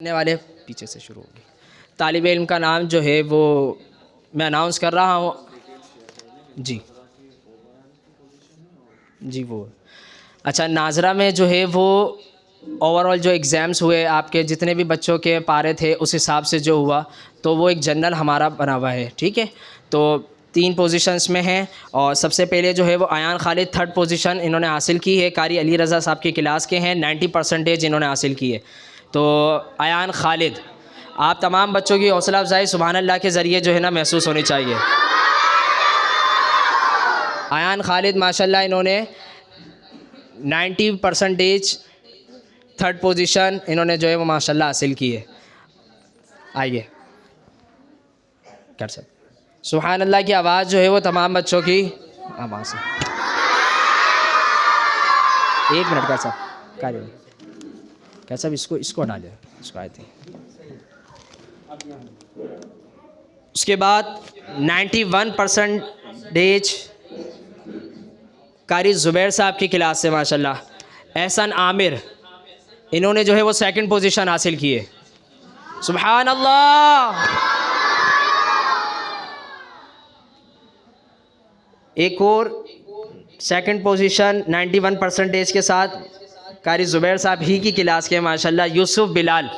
पढ़ने वाले पीछे से शुरू होगी। तालिब इल्म का नाम जो है वो मैं अनाउंस कर रहा हूँ। जी जी वो अच्छा, नाजरा में जो है वो ओवरऑल जो एग्ज़ाम्स हुए आपके जितने भी बच्चों के पारे थे उस हिसाब से जो हुआ तो वो एक जनरल हमारा बना हुआ है, ठीक है। तो 3 पोजीशंस में हैं और सबसे पहले जो है वो अयान खालिद 3rd पोजीशन इन्होंने हासिल की है। कारी अली रज़ा साहब की क्लास के हैं, 90% इन्होंने हासिल की है। तो अयान खालिद, आप तमाम बच्चों की हौसला अफजाई सुभान अल्लाह के ज़रिए जो है ना महसूस होनी चाहिए। अयान खालिद माशाल्लाह इन्होंने 90% 3rd पोजीशन इन्होंने जो है वो माशाल्लाह हासिल की है। आइए कर सकते सुभान अल्लाह की आवाज़ जो है वो तमाम बच्चों की आवाज़ है। 1 मिनट का सब कार्य कैसा भी इसको हटा लिया, इसको आए थे। उसके बाद 91% कारी ज़ुबैर साहब की क्लास से माशाल्लाह। एहसन आमिर इन्होंने जो है वो 2nd पोजीशन हासिल की है। सुभान अल्लाह। एक और 2nd पोजीशन 91% के साथ कारी ज़ुबैर साहब ही की क्लास के माशाल्लाह यूसुफ बिलाल।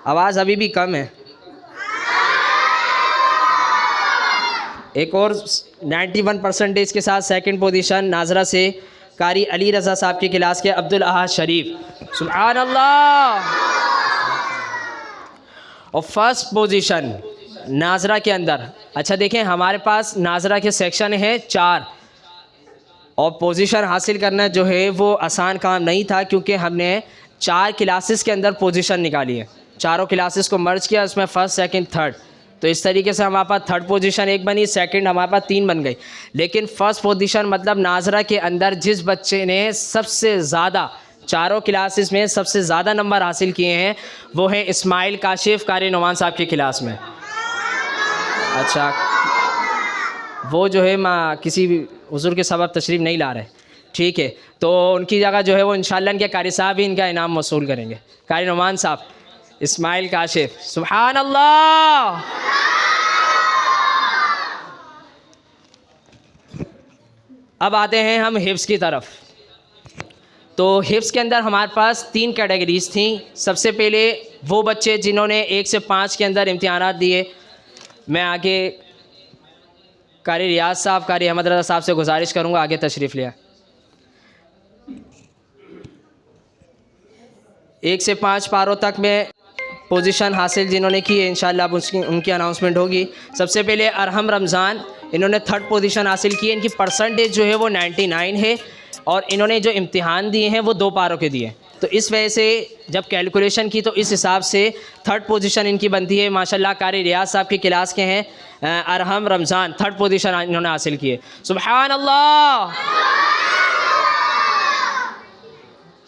आवाज़ अभी भी कम है। एक और 91% के साथ 2nd पोजीशन नाजरा से कारी अली रज़ा साहब की क्लास के अब्दुल अहाद शरीफ। सुभान अल्लाह। और 1st पोजीशन नाजरा के अंदर, अच्छा देखें हमारे पास नाजरा के सेक्शन है 4 और पोजीशन हासिल करना जो है वो आसान काम नहीं था क्योंकि हमने 4 क्लासेस के अंदर पोजीशन निकाली है। चारों क्लासेस को मर्ज किया, उसमें 1st, 2nd, 3rd। तो इस तरीके से हमारे पास 3rd पोजीशन एक बनी, 2nd हमारे पास 3 बन गई। लेकिन 1st पोजीशन मतलब नाजरा के अंदर जिस बच्चे ने सबसे ज़्यादा चारों क्लासेस में सबसे ज़्यादा नंबर हासिल किए हैं वो है इस्माइल काशिफ कारी नुमान साहब की क्लास में। अच्छा, वो जो है माँ किसी हुज़ूर के सबब तशरीफ़ नहीं ला रहे, ठीक है। तो उनकी जगह जो है वो इंशाअल्लाह इनके कारी साहब ही इनका इनाम वसूल करेंगे। कारी नुमान साहब, इस्माइल काशिफ। सुभान अल्लाह। अब आते हैं हम हिफ्ज़ की तरफ। तो हिफ्ज़ के अंदर हमारे पास 3 कैटेगरीज़ थी। सबसे पहले वो बच्चे जिन्होंने 1 से 5 के अंदर इम्तिहानात दिए, मैं आगे कारी रियाज साहब, कारी अहमद रज़ा साहब से गुजारिश करूँगा आगे तशरीफ़ लिया। 1 से 5 पारों तक में पोजीशन हासिल जिन्होंने की है इंशाअल्लाह अब उनकी अनाउंसमेंट होगी। सबसे पहले अरहम रमज़ान, इन्होंने 3rd पोजीशन हासिल की है। इनकी परसेंटेज जो है वो 99 है और इन्होंने जो इम्तिहान दिए हैं वो 2 पारों के दिए। तो इस वजह से जब कैलकुलेशन की तो इस हिसाब से 3rd पोजीशन इनकी बनती है। माशाल्लाह कारी रियाज साहब की क्लास के हैं अरहम रमज़ान, 3rd पोजीशन इन्होंने हासिल की है। सुभान अल्लाह।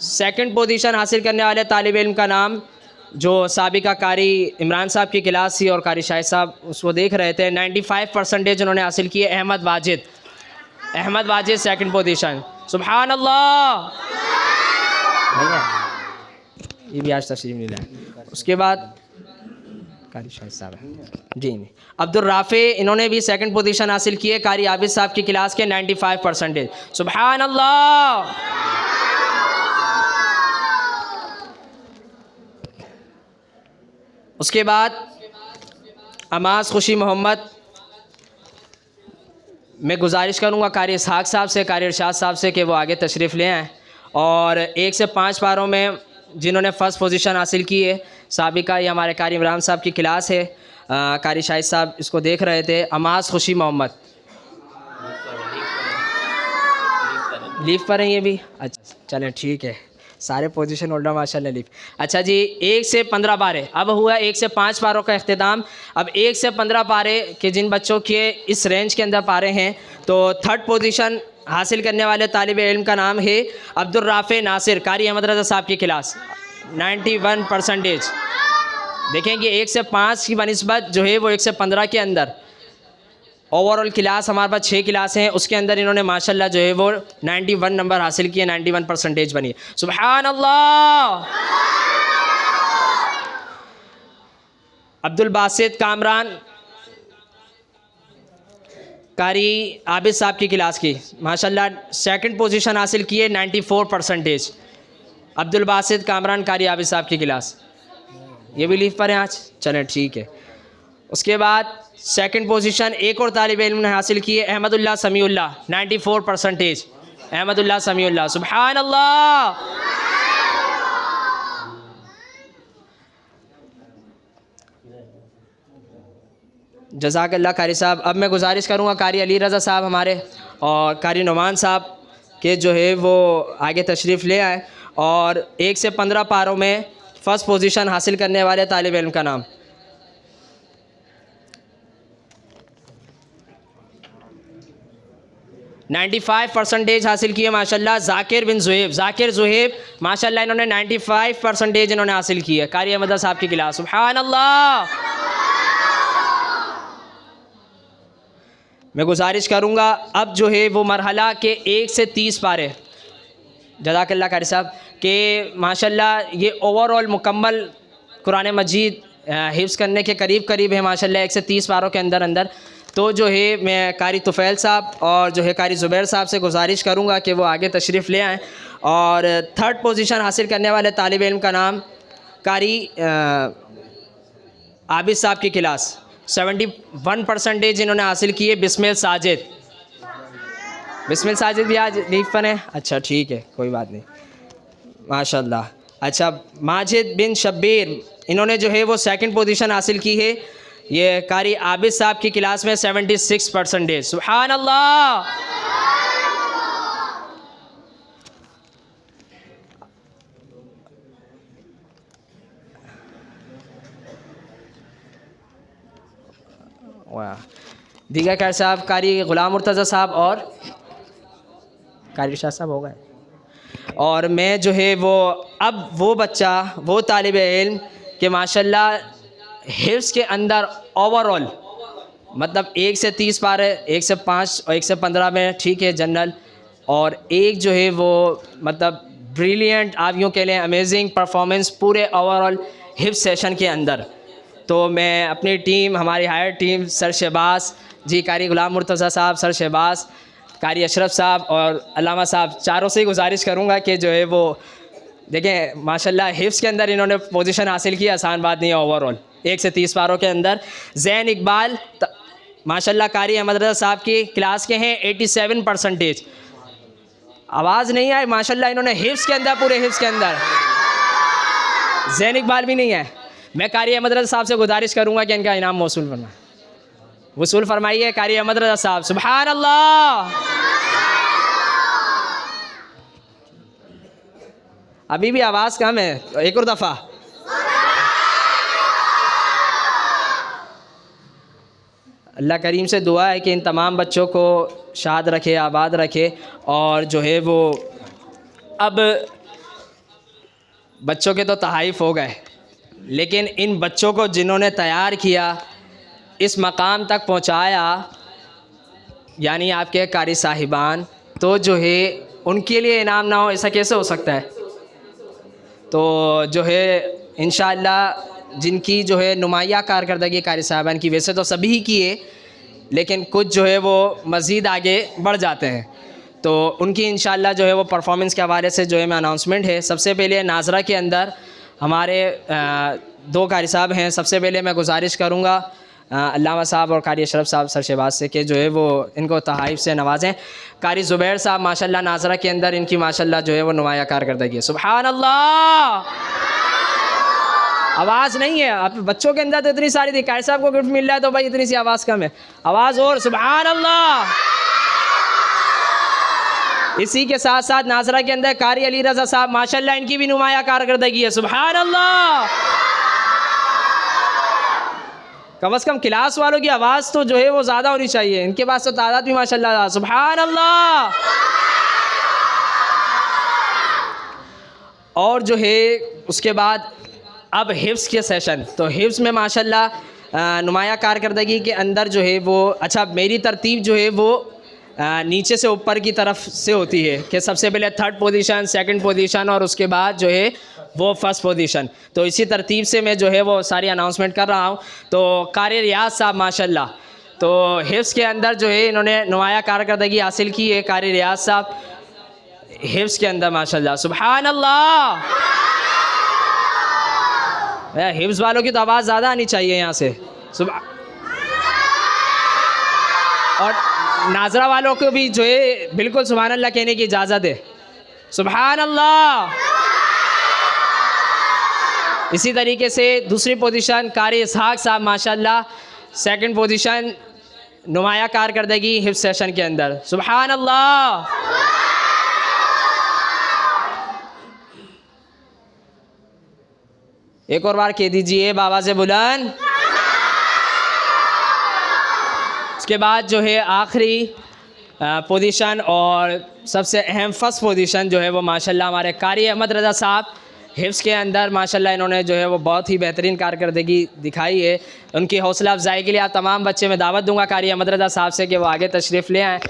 2nd पोजीशन हासिल करने वाले तालिब इल्म का नाम जो साबिका कारी इमरान साहब की क्लास थी और कारी शाहिद साहब उसको देख रहे थे, 95% उन्होंने हासिल किए। Ahmed Wajid 2nd position. सुभान अल्लाह। ये भी आज तशरीफ नहीं लाए। उसके बाद कारी शाहिद साहब है जी नहीं, अब्दुल राफ़े इन्होंने भी 2nd पोजीशन हासिल की है। कारी आबिद साहब की क्लास के 95%। सुभान अल्लाह। उसके बाद अमास खुशी मोहम्मद, मैं गुजारिश करूँगा कारी इसहाक़ साहब से, कारी इरशाद साहब से कि वो आगे तशरीफ़ ले आएँ। और 1 से 5 पारों में जिन्होंने 1st पोजीशन हासिल की है साबिका, ये हमारे कारी इमरान साहब की क्लास है। कारी शाहिद साहब इसको देख रहे थे। अमास खुशी मोहम्मद लीव पर हैं ये भी, अच्छा चलें ठीक है, सारे पोजीशन होल्डर माशाल्लाह लीव। अच्छा जी, 1 से 15 पारे, अब हुआ 1 से 5 पारों का अख्तिताम। अब 1 से 15 पारे के जिन बच्चों के इस रेंज के अंदर पारे हैं तो 3rd पोजीशन हासिल करने वाले तालिब इल्म का नाम है अब्दुल राफ़े नासिर, कारी अहमद रज़ा साहब की क्लास, 91%। देखें कि 1 से 5 की बनिस्बत जो है वो 1 से 15 के अंदर ओवरऑल क्लास हमारे पास 6 क्लास हैं, उसके अंदर इन्होंने माशाल्लाह जो है वो 91 नंबर हासिल किए, 91% बनी। सुभान अल्लाह। अब्दुल बासित कामरान कारी आबिद साहब की क्लास की माशाल्लाह 2nd पोजीशन हासिल किए, 94%। अब्दुल बासित कामरान कारी आबिद साहब की क्लास, ये भी लीव पर हैं आज, चलें ठीक है। उसके बाद 2nd पोजीशन एक और तालिब इल्म ने हासिल की है, अहमदुल्लाह समीउल्लाह, 94%। अहमदुल्लाह समीउल्लाह, सुभान अल्लाह। जज़ाकल्लाह कारी साहब। अब मैं गुजारिश करूँगा कारी अली रज़ा साहब हमारे और कारी नुमान साहब के जो है वो आगे तशरीफ़ ले आए और 1 से 15 पारों में फ़र्स्ट पोजीशन हासिल करने वाले तालिब इल्म का नाम। नाइन्टी 95% हासिल किए माशाल्लाह ज़ाकिर बिन ज़ुहैब, ज़ाकिर ज़ुहैब माशाल्लाह इन्होंने 95% इन्होंने हासिल की है, कारी अहमद साहब की क्लास। सुभान अल्लाह। मैं गुजारिश करूँगा अब जो है वो मरहला के 1 से 30 पारे, जज़ाकल्लाह कारी साहब के माशाल्लाह ये ओवरऑल मुकम्मल कुरान मजीद हिफ्ज़ करने के करीब है माशाल्लाह 1 से 30 पारों के अंदर। तो जो है मैं कारी तुफ़ैल साहब और जो है कारी ज़ुबैर साहब से गुजारिश करूँगा कि वो आगे तशरीफ़ ले आएँ। और 3rd पोजीशन हासिल करने वाले तालिब इल्म का नाम कारी आबिद साहब की क्लास, 71% इन्होंने हासिल किए, बिस्मिल साजिद। बिस्मिल साजिद भी आज लीव पर हैं, अच्छा ठीक है कोई बात नहीं माशाल्लाह। अच्छा माजिद बिन शब्बीर इन्होंने जो है वो 2nd पोजीशन हासिल की है, ये कारी आबिद साहब की क्लास में 76%। सुभान अल्लाह। वाह। दीगर कारी साहब कारी ग़ुलाम मुर्तज़ा साहब और कारी शाह साहब हो गए। और मैं जो है वो अब वो बच्चा वो तालिब इल्म कि माशाल्लाह हिफ्ज़ के अंदर ओवरऑल मतलब 1 से 30 पारे, 1 से 5 और 1 से 15 में ठीक है जनरल, और एक जो है वो मतलब ब्रिलियंट, आप यूँ कह लें अमेजिंग परफॉर्मेंस पूरे ओवरऑल हिफ्ज़ सेशन के अंदर। तो मैं अपनी टीम, हमारी हायर टीम, सर शहबाज जी, कारी ग़ुलाम मुर्तज़ा साहब, सर शहबाज, कारी अशरफ साहब और अल्लामा साहब, चारों से गुजारिश करूँगा कि जो है वो देखें माशाल्लाह हिफ्ज़ के अंदर इन्होंने पोजीशन हासिल की, आसान बात नहीं है ओवरऑल 1 से 30 पारों के अंदर। ज़ैन इकबाल माशाल्लाह कारी अहमद रज़ा साहब की क्लास के हैं, 87%। आवाज़ नहीं आए माशाल्लाह, इन्होंने हिफ्ज़ के अंदर, पूरे हिफ्ज़ के अंदर। ज़ैन इकबाल भी नहीं है। मैं कारी अहमद रज़ा साहब से गुजारिश करूँगा कि इनका इनाम वसूल फरमाइए। कारी अहमद रज़ा साहब, सुभान अल्लाह। अभी भी आवाज़ कम है, एक और दफ़ा। अल्लाह करीम से दुआ है कि इन तमाम बच्चों को शाद रखे, आबाद रखे। और जो है वो अब बच्चों के तो तहाइफ़ हो गए, लेकिन इन बच्चों को जिन्होंने तैयार किया, इस मकाम तक पहुंचाया, यानी आपके कारी साहिबान, तो जो है उनके लिए इनाम ना हो ऐसा कैसे हो सकता है। तो जो है इंशाअल्लाह जिनकी जो है नुमाया कारकर्दगी कारी साहिबान की, वैसे तो सभी की है, लेकिन कुछ जो है वो मज़ीद आगे बढ़ जाते हैं, तो उनकी इंशाअल्लाह जो है वो परफॉर्मेंस के हवाले से जो है मैं अनाउंसमेंट है। सबसे पहले नाजरा के अंदर हमारे 2 कारी साहब हैं। सबसे पहले मैं गुजारिश करूँगा अल्लामा साहब और कारी अशरफ साहब सर शहबाज से कि जो है वो इनको तहाइफ से नवाजें। कारी ज़ुबैर साहब माशाल्लाह नाजरा के अंदर इनकी माशाल्लाह जो है वो नुमाया कारकर्दगी है। सुभान अल्लाह। आवाज़ नहीं है, आप बच्चों के अंदर तो इतनी सारी थी, कारी साहब को गिफ्ट मिल रहा है तो भाई इतनी सी आवाज़ कम है, आवाज़ और। सुभान अल्लाह। इसी के साथ साथ नाजरा के अंदर कारी अली रज़ा साहब माशाल्लाह इनकी भी नुमाया कारकर्दगी है। सुभान अल्लाह। कम से कम क्लास वालों की आवाज़ तो जो है वो ज़्यादा होनी चाहिए, इनके पास तो तादाद भी माशाल्लाह। सुभान अल्लाह। और जो है उसके बाद अब हिफ्ज़ के सेशन, तो हिफ्ज़ में माशाल्लाह नुमाया कारकर्दगी के अंदर जो है वो अच्छा मेरी तरतीब जो है वो नीचे से ऊपर की तरफ से होती है कि सबसे पहले थर्ड पोजीशन, सेकंड पोजीशन और उसके बाद जो है वो फर्स्ट पोजीशन। तो इसी तरतीब से मैं जो है वो सारी अनाउंसमेंट कर रहा हूँ। तो कारी रियाज साहब माशाल्लाह, तो हिफ्ज़ के अंदर जो है इन्होंने नुमाया कारकर्दगी हासिल की है। कारी रियाज साहब हिफ्ज़ के अंदर माशाल्लाह, सुभान अल्लाह। हिफ्ज़ वालों की तो आवाज़ ज़्यादा आनी चाहिए यहाँ से। और नाजरा वालों को भी जो है बिल्कुल सुभान अल्लाह कहने की इजाज़त है। सुभान अल्लाह। इसी तरीके से दूसरी पोजीशन कारी इसहाक साहब माशाल्लाह, सेकंड पोजीशन नुमाया कारकर्दगी हिफ्ज़ सेशन के अंदर, सुभान अल्लाह। एक और बार कह दीजिए बाबा से बुलंद। उसके बाद जो है आखिरी पोजीशन और सबसे अहम फर्स्ट पोजीशन जो है वो माशाल्लाह हमारे कारी अहमद रज़ा साहब हिफ्ज़ के अंदर माशाल्लाह इन्होंने जो है वो बहुत ही बेहतरीन कारकर्दगी दिखाई है। उनकी हौसला अफजाई के लिए आप तमाम बच्चे मैं दावत दूंगा कारी अहमद रज़ा साहब से कि वो आगे तशरीफ़ ले आएँ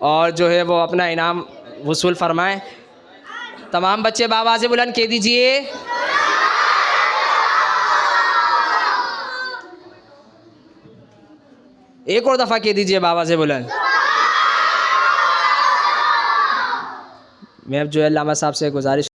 और जो है वो अपना इनाम वसूल फरमाएँ। तमाम बच्चे बाबा से बुलंद कह दीजिए। एक और दफ़ा कह दीजिए बाबा से बुलंद। मैं अब जो है अल्लामा साहब से गुजारिश